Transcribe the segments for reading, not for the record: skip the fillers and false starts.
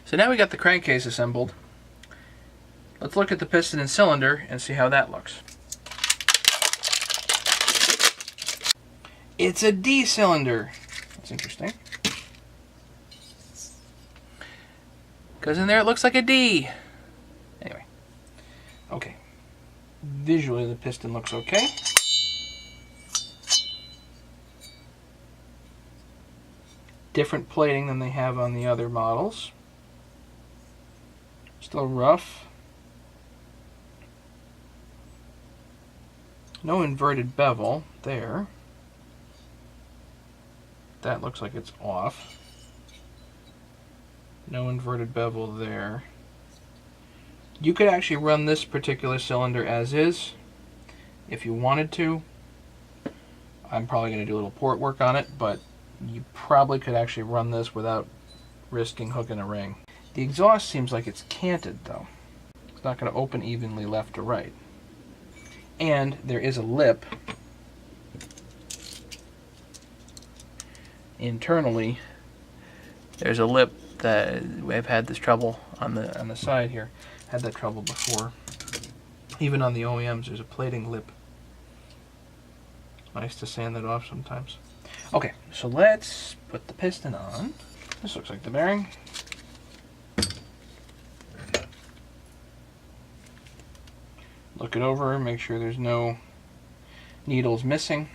So now we got the crankcase assembled. Let's look at the piston and cylinder and see how that looks. It's a D cylinder. That's interesting. Because in there it looks like a D. Anyway. Okay. Visually the piston looks okay. Different plating than they have on the other models. Still rough. No inverted bevel there. That looks like it's off. No inverted bevel there. You could actually run this particular cylinder as is if you wanted to. I'm probably going to do a little port work on it, but you probably could actually run this without risking hooking a ring. The exhaust seems like it's canted though. It's not going to open evenly left to right. And there is a lip internally. There's a lip that I've had this trouble on the side here. Had that trouble before. Even on the OEMs, there's a plating lip. Nice to sand that off sometimes. Okay, so let's put the piston on. This looks like the bearing. Look it over, make sure there's no needles missing.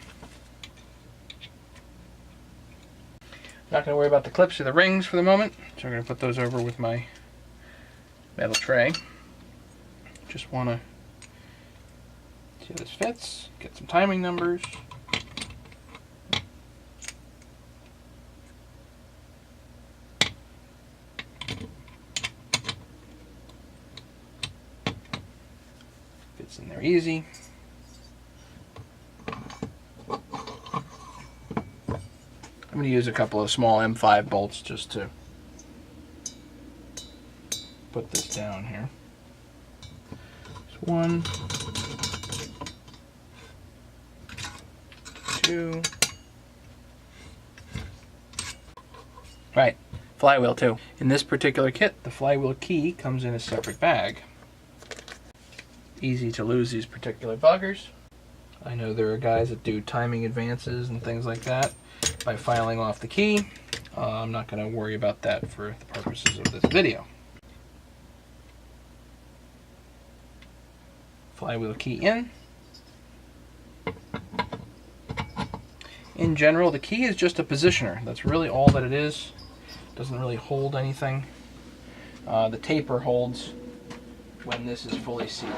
Not going to worry about the clips or the rings for the moment, so I'm going to put those over with my metal tray. Just want to see how this fits, get some timing numbers. Fits in there easy. I'm going to use a couple of small M5 bolts just to put this down here. There's 1, 2. Right, flywheel too. In this particular kit, the flywheel key comes in a separate bag. Easy to lose these particular buggers. I know there are guys that do timing advances and things like that by filing off the key. I'm not going to worry about that for the purposes of this video. Flywheel key in. In general, the key is just a positioner. That's really all that it is. Doesn't really hold anything. The taper holds when this is fully seated.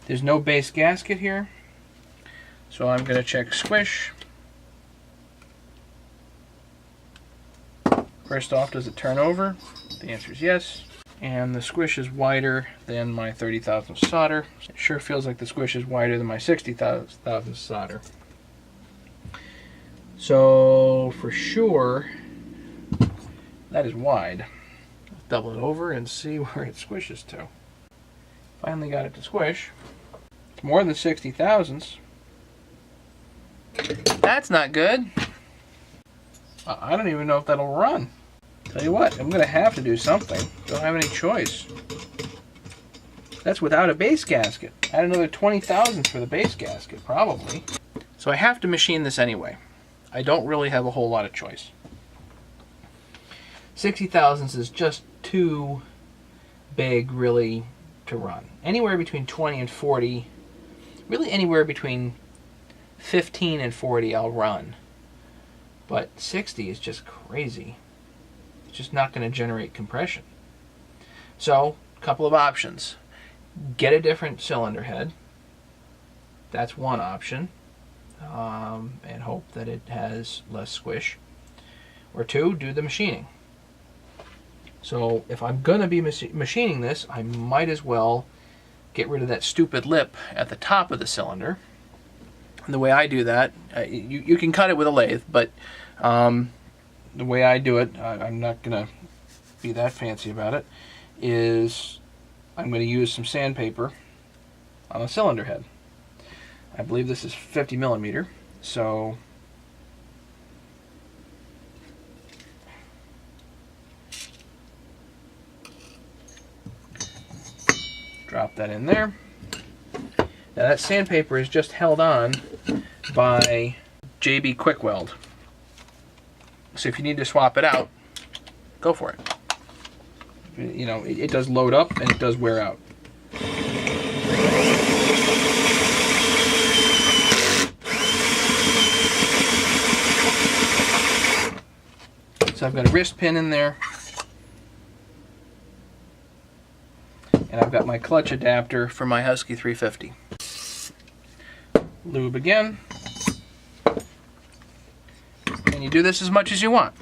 There's no base gasket here, so I'm going to check Squish. First off, does it turn over? The answer is yes. And the Squish is wider than my 30,000 solder. It sure feels like the Squish is wider than my 60,000 solder. So for sure, that is wide. Let's double it over and see where it squishes to. Finally got it to squish. It's more than 60 thousandths. That's not good. I don't even know if that'll run. Tell you what, I'm going to have to do something. Don't have any choice. That's without a base gasket. Add another 20 thousandths for the base gasket, probably. So I have to machine this anyway. I don't really have a whole lot of choice. 60 thousandths is just too big, really, to run. Anywhere between 20 and 40, really anywhere between 15 and 40 I'll run. But 60 is just crazy. It's just not going to generate compression. So, a couple of options. Get a different cylinder head. That's one option. And hope that it has less squish. Or two, do the machining. So if I'm going to be machining this, I might as well get rid of that stupid lip at the top of the cylinder. And the way I do that, you can cut it with a lathe, but the way I do it, I'm not going to be that fancy about it, is I'm going to use some sandpaper on the cylinder head. I believe this is 50 millimeter, so Drop that in there. Now that sandpaper is just held on by JB Quick Weld. So if you need to swap it out, go for it. You know, it does load up and it does wear out. So I've got a wrist pin in there. And I've got my clutch adapter for my Husky 350. Lube again. And you do this as much as you want.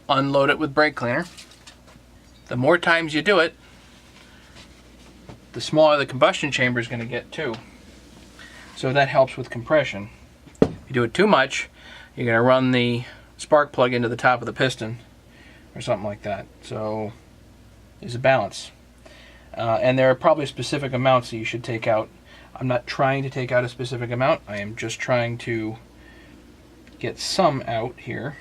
Unload it with brake cleaner. The more times you do it, the smaller the combustion chamber is going to get too. So that helps with compression. If you do it too much, you're going to run the spark plug into the top of the piston or something like that. So there's a balance. And there are probably specific amounts that you should take out. I'm not trying to take out a specific amount. I am just trying to get some out here,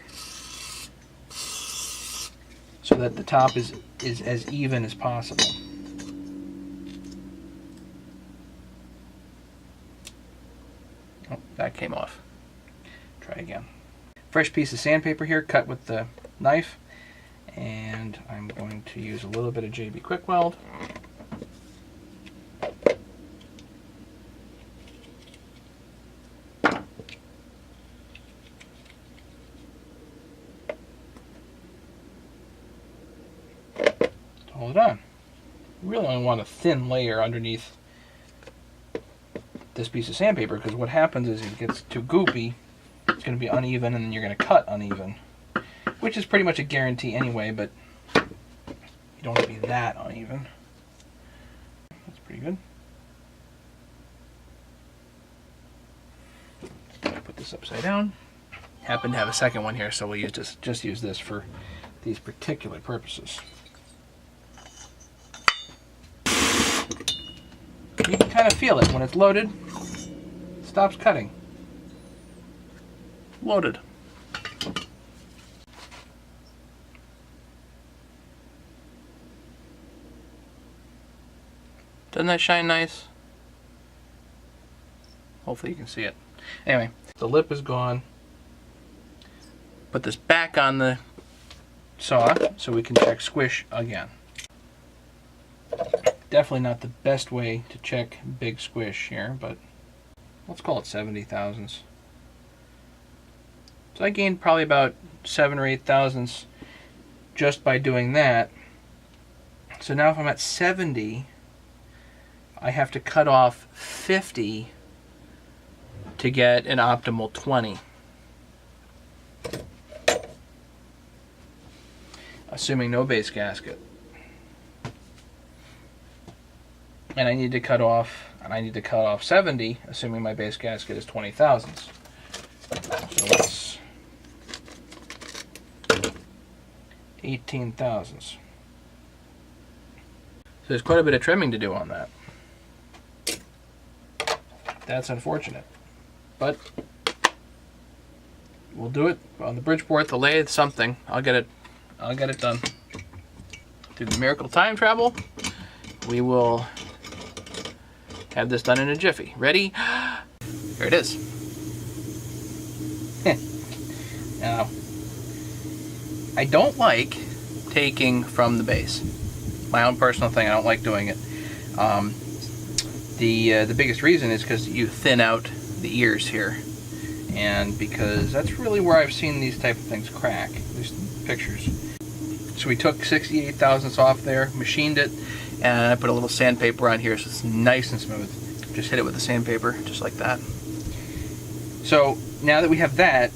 so that the top is as even as possible. Oh, that came off. Try again. Fresh piece of sandpaper here, cut with the knife, and I'm going to use a little bit of JB Quick Weld. Hold it on. You really only want a thin layer underneath this piece of sandpaper, because what happens is it gets too goopy, it's going to be uneven, and then you're going to cut uneven, which is pretty much a guarantee anyway, but you don't want to be that uneven. That's pretty good. Put this upside down. Happen to have a second one here, so we'll just use this for these particular purposes. You can kind of feel it when it's loaded. It stops cutting. Loaded. Doesn't that shine nice? Hopefully you can see it. Anyway, the lip is gone. Put this back on the saw so we can check squish again. Definitely not the best way to check big squish here, but let's call it 70 thousandths. So I gained probably about 7 or 8 thousandths just by doing that. So now if I'm at 70, I have to cut off 50 to get an optimal 20. Assuming no base gasket. And I need to cut off 70, assuming my base gasket is 20 thousandths. So that's 18 thousandths. So there's quite a bit of trimming to do on that. That's unfortunate, but we'll do it on the Bridgeport, the lathe, something. I'll get it done. Through the miracle time travel, we will have this done in a jiffy. Ready? Here it is. Now, I don't like taking from the base. My own personal thing, I don't like doing it. The biggest reason is because you thin out the ears here, and because that's really where I've seen these type of things crack. There's pictures. So we took 68 thousandths off there, machined it, and I put a little sandpaper on here so it's nice and smooth. Just hit it with the sandpaper, just like that. So now that we have that,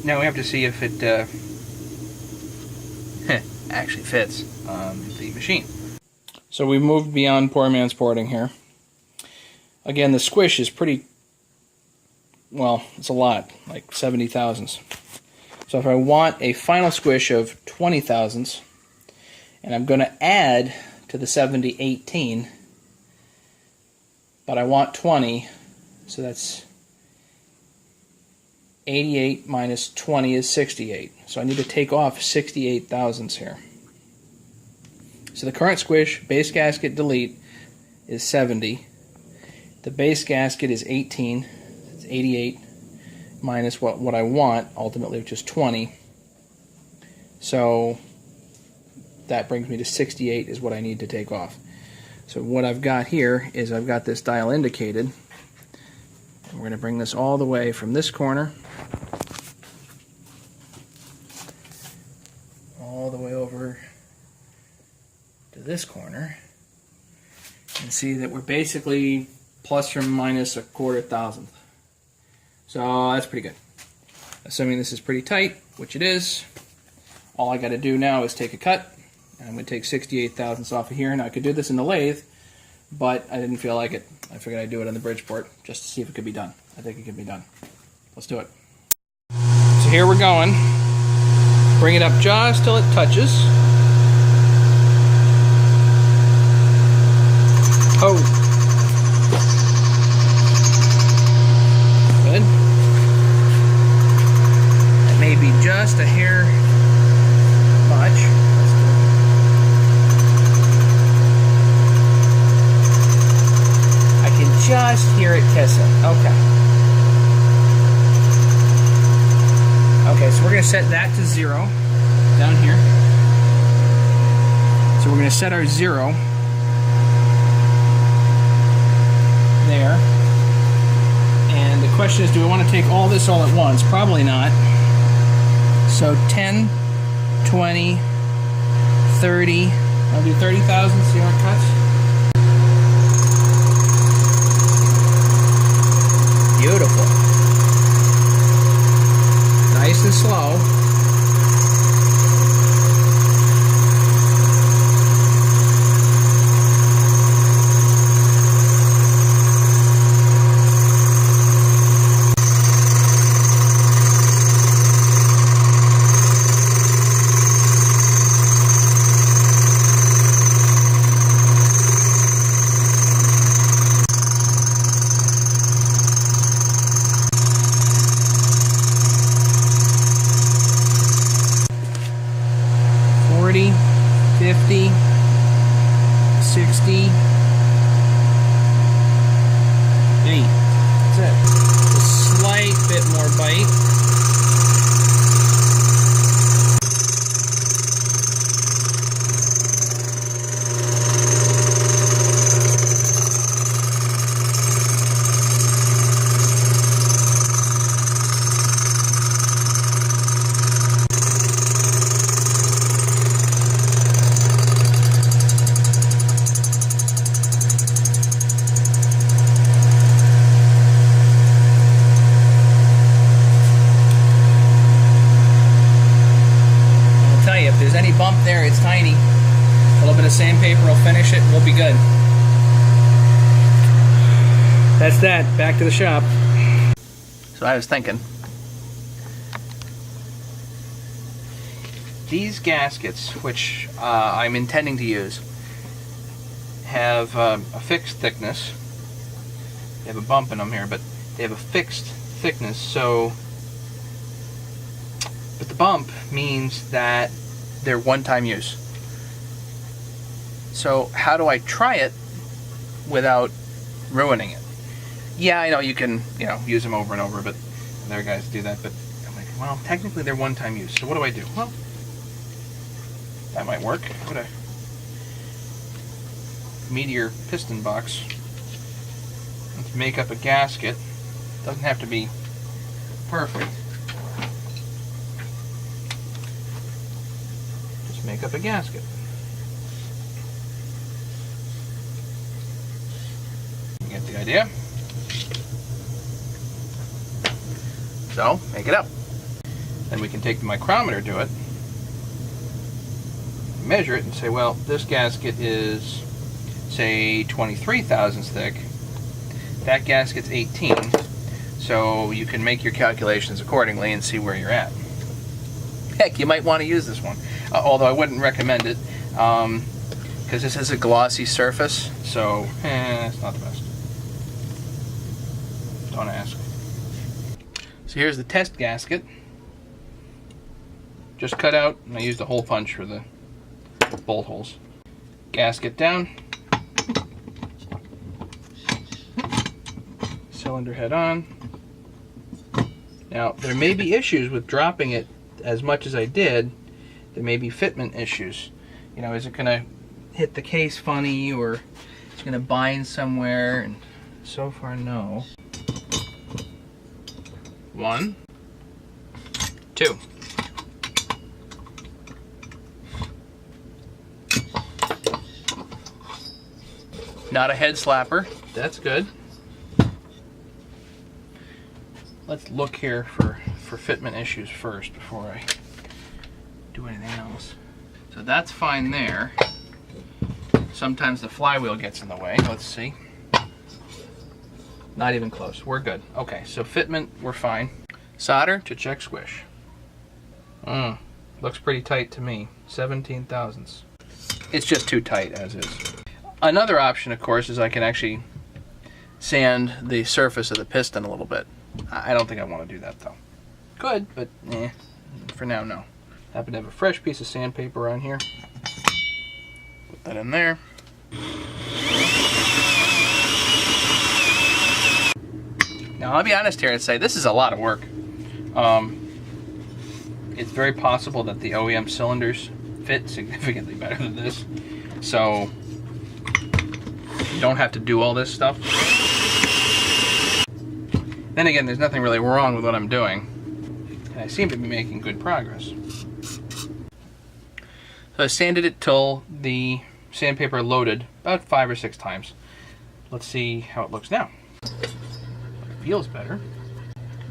now we have to see if it actually fits on the machine. So we moved beyond poor man's porting here. Again, the squish is pretty, well, it's a lot, like 70 thousandths. So if I want a final squish of 20 thousandths, and I'm going to add to the 70/18, but I want 20, so that's 88 minus 20 is 68. So I need to take off 68 thousandths here. So the current Squish base gasket delete is 70. The base gasket is 18. It's 88 minus what I want ultimately, which is 20. So that brings me to 68 is what I need to take off. So what I've got here is I've got this dial indicated. And we're going to bring this all the way from this corner all the way over to this corner and see that we're basically plus or minus a quarter thousandth. So that's pretty good. Assuming this is pretty tight, which it is, all I got to do now is take a cut, and I'm going to take 68 thousandths off of here. Now I could do this in the lathe, but I didn't feel like it. I figured I'd do it on the Bridgeport just to see if it could be done. I think it can be done. Let's do it. So here we're going. Bring it up just till it touches. Oh. Good. That may be just a hair much. I can just hear it kissing. Okay. Okay, so we're going to set that to 0 down here. So we're going to set our 0 there. And the question is, do we want to take all this all at once? Probably not. So 10, 20, 30. I'll do 30,000, see how it cuts. Beautiful. Nice and slow. $40, $50, $60, $8. That's it. A slight bit more bite. Bump there, it's tiny. A little bit of sandpaper will finish it and we'll be good. That's that. Back to the shop. So I was thinking, these gaskets, which I'm intending to use, have a fixed thickness. They have a bump in them here, but they have a fixed thickness. So, but the bump means that they're one-time use. So how do I try it without ruining it? Yeah, I know you can, use them over and over, but other guys do that. But I'm like, well, technically they're one-time use. So what do I do? Well, that might work. Put a Meteor piston box. Let's make up a gasket. Doesn't have to be perfect. Make up a gasket. You get the idea? So, make it up. Then we can take the micrometer to it, measure it, and say, well, this gasket is, say, 23 thousandths thick. That gasket's 18. So you can make your calculations accordingly and see where you're at. Heck, you might want to use this one. Although I wouldn't recommend it, because because this is a glossy surface, so it's not the best. Don't ask. So here's the test gasket. Just cut out, and I used a hole punch for the bolt holes. Gasket down. Cylinder head on. Now, there may be issues with dropping it as much as I did. There may be fitment issues. You know, is it going to hit the case funny, or it's going to bind somewhere? And so far, no. 1, 2. Not a head slapper. That's good. Let's look here for fitment issues first before I do anything else. So that's fine there. Sometimes the flywheel gets in the way. Let's see. Not even close. We're good. Okay, so fitment, we're fine. Solder to check squish. Looks pretty tight to me. 17 thousandths. It's just too tight as is. Another option, of course, is I can actually sand the surface of the piston a little bit. I don't think I want to do that, though. Could, but for now, no. Happen to have a fresh piece of sandpaper on here. Put that in there. Now, I'll be honest here and say this is a lot of work. It's very possible that the OEM cylinders fit significantly better than this. So, you don't have to do all this stuff. Then again, there's nothing really wrong with what I'm doing. And I seem to be making good progress. So I sanded it till the sandpaper loaded about 5 or 6 times. Let's see how it looks now. It feels better.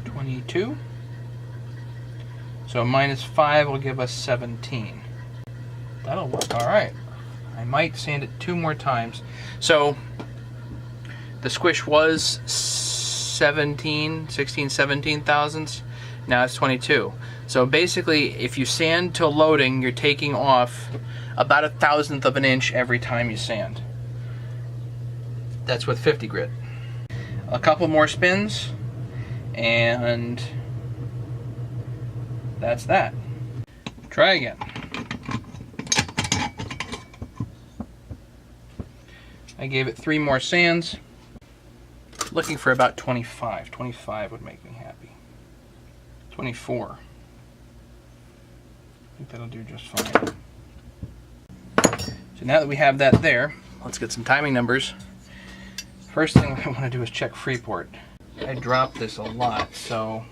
22. So -5 will give us 17. That'll work all right. I might sand it 2 more times. So the squish was 16, 17 thousandths. Now it's 22. So basically, if you sand till loading, you're taking off about 1/1000th of an inch every time you sand. That's with 50 grit. A couple more spins, and that's that. Try again. I gave it 3 more sands. Looking for about 25. 25 would make me happy. 24. I think that'll do just fine. So now that we have that there, let's get some timing numbers. First thing I want to do is check Freeport. I dropped this a lot, so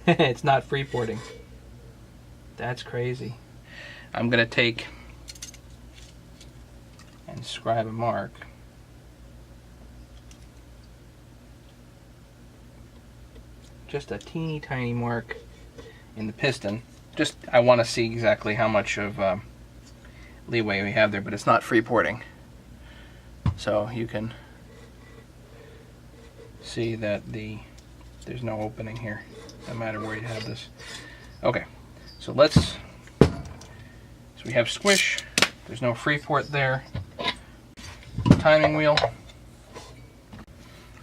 it's not Freeporting. That's crazy. I'm going to take and scribe a mark. Just a teeny tiny mark in the piston. Just, I want to see exactly how much of leeway we have there, but it's not Freeporting. So you can see that there's no opening here, no matter where you have this. Okay, so we have squish, there's no Freeport there. Timing wheel.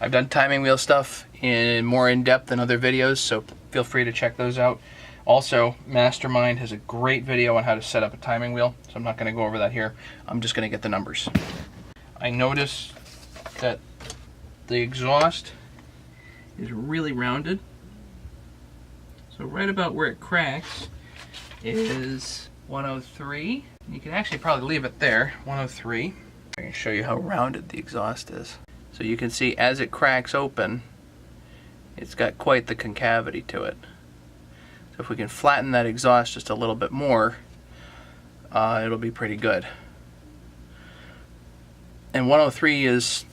I've done timing wheel stuff more in depth than other videos, so feel free to check those out. Also, Mastermind has a great video on how to set up a timing wheel, so I'm not going to go over that here. I'm just going to get the numbers. I noticed that the exhaust is really rounded. So right about where it cracks is 103. You can actually probably leave it there, 103. I can show you how rounded the exhaust is. So you can see as it cracks open, it's got quite the concavity to it. So if we can flatten that exhaust just a little bit more, it'll be pretty good. And 103 is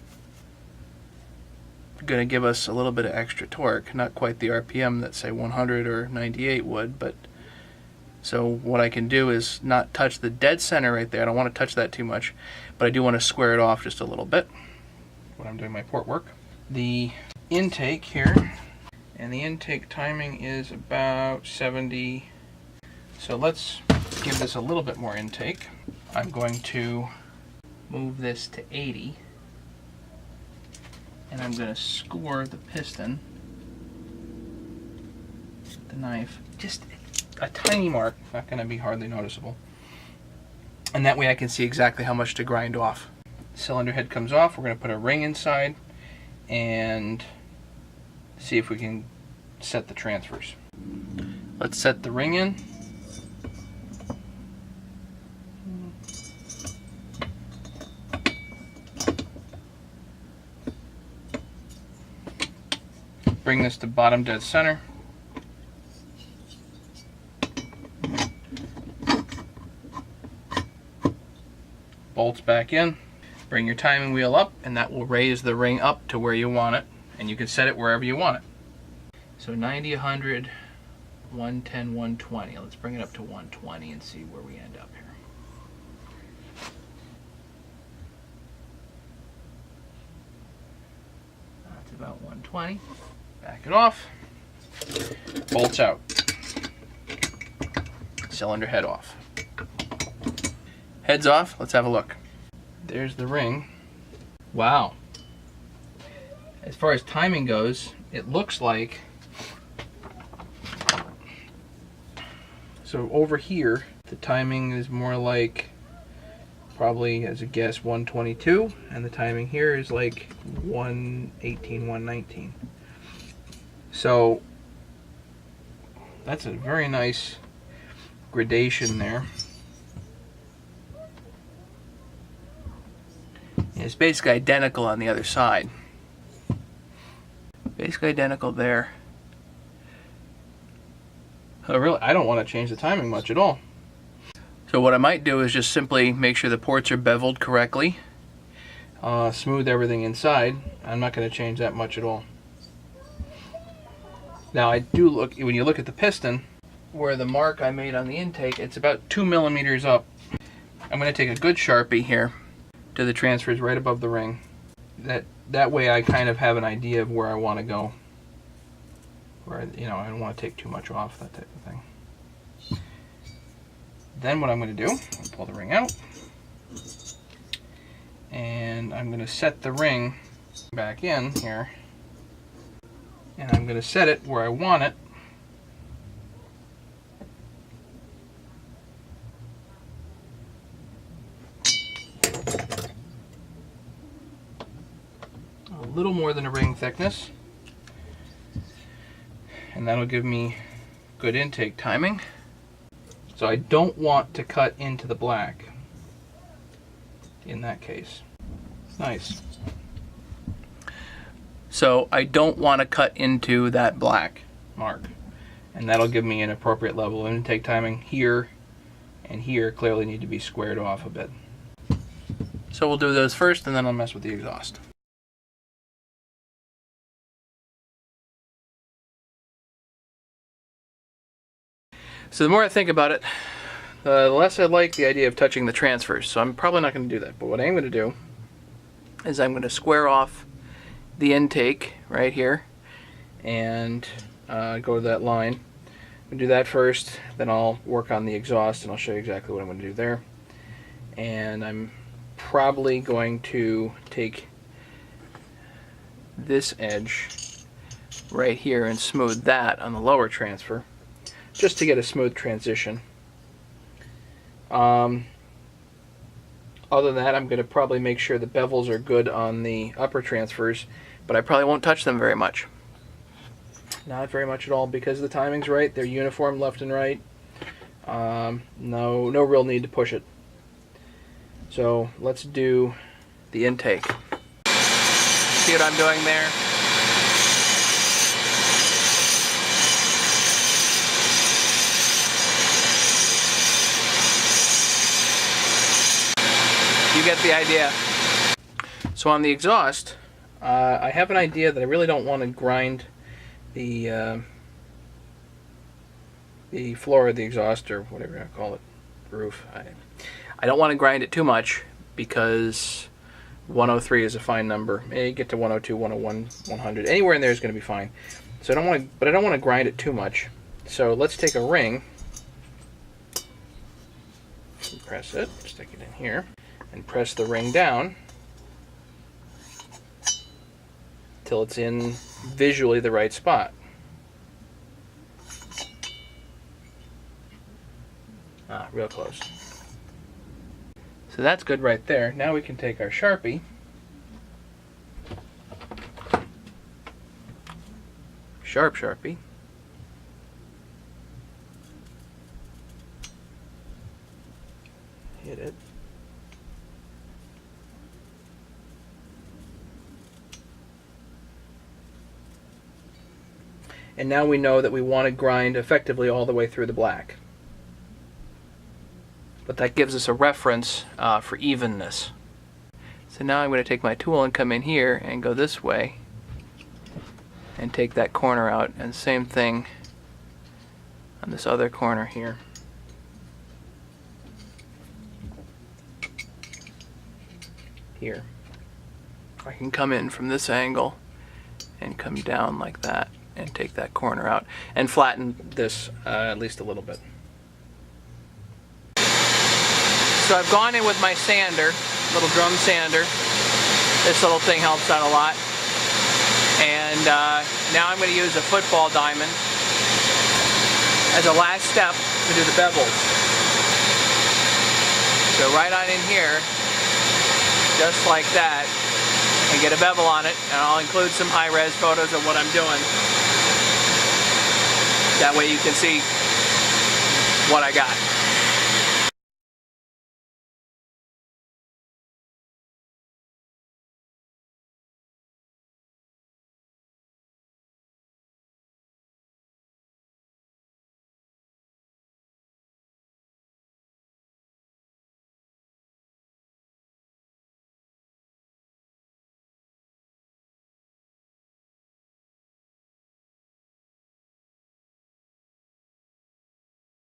going to give us a little bit of extra torque, not quite the RPM that say 100 or 98 would, but so what I can do is not touch the dead center right there. I don't want to touch that too much, but I do want to square it off just a little bit when I'm doing my port work. The intake here, and the intake timing is about 70. So let's give this a little bit more intake. I'm going to move this to 80. And I'm going to score the piston with the knife. Just a tiny mark, not going to be hardly noticeable. And that way I can see exactly how much to grind off. Cylinder head comes off, we're going to put a ring inside and see if we can set the transfers. Let's set the ring in. Bring this to bottom dead center. Bolts back in. Bring your timing wheel up, and that will raise the ring up to where you want it, and you can set it wherever you want it. So 90, 100, 110, 120. Let's bring it up to 120 and see where we end up here. That's about 120. Back it off. Bolts out. Cylinder head off. Heads off. Let's have a look. There's the ring. Wow. As far as timing goes, it looks like, so over here the timing is more like, probably as a guess, 122, and the timing here is like 118, 119. So that's a very nice gradation there. And it's basically identical on the other side. Basically identical there. Really, I don't want to change the timing much at all. So what I might do is just simply make sure the ports are beveled correctly, smooth everything inside. I'm not going to change that much at all. Now I do look, when you look at the piston, where the mark I made on the intake, it's about 2 millimeters up. I'm going to take a good Sharpie here to the transfers right above the ring. That way I kind of have an idea of where I want to go. Where, you know, I don't want to take too much off, that type of thing. Then what I'm going to do, I'll pull the ring out, and I'm going to set the ring back in here, and I'm going to set it where I want it. A little more than a ring thickness, and that'll give me good intake timing. So I don't want to cut into the black in that case. Nice. So I don't want to cut into that black mark, and that'll give me an appropriate level of intake timing. Here and here clearly need to be squared off a bit. So we'll do those first, and then I'll mess with the exhaust. So the more I think about it, the less I like the idea of touching the transfers. So I'm probably not going to do that. But what I am going to do is I'm going to square off the intake right here and go to that line. I'm going to do that first, then I'll work on the exhaust, and I'll show you exactly what I'm going to do there. And I'm probably going to take this edge right here and smooth that on the lower transfer, just to get a smooth transition. Other than that, I'm going to probably make sure the bevels are good on the upper transfers, but I probably won't touch them very much. Not very much at all, because the timing's right. They're uniform left and right. No real need to push it. So let's do the intake. See what I'm doing there? You get the idea. So on the exhaust, I have an idea that I really don't want to grind the floor of the exhaust, or whatever I call it, roof. I don't want to grind it too much, because 103 is a fine number. Maybe get to 102, 101, 100. Anywhere in there is going to be fine. So I don't want to, but I don't want to grind it too much. So let's take a ring, press it, stick it in here. and press the ring down till it's in visually the right spot. Ah, real close. So that's good right there. Now we can take our Sharpie, sharp Sharpie, hit it. And now we know that we want to grind effectively all the way through the black. But that gives us a reference for evenness. So now I'm going to take my tool and come in here and go this way and take that corner out, and same thing on this other corner here. Here. I can come in from this angle and come down like that and take that corner out and flatten this at least a little bit. So I've gone in with my sander, little drum sander. This little thing helps out a lot. And now I'm going to use a football diamond as a last step to do the bevels. So right on in here, just like that, and get a bevel on it, and I'll include some high-res photos of what I'm doing. That way you can see what I got.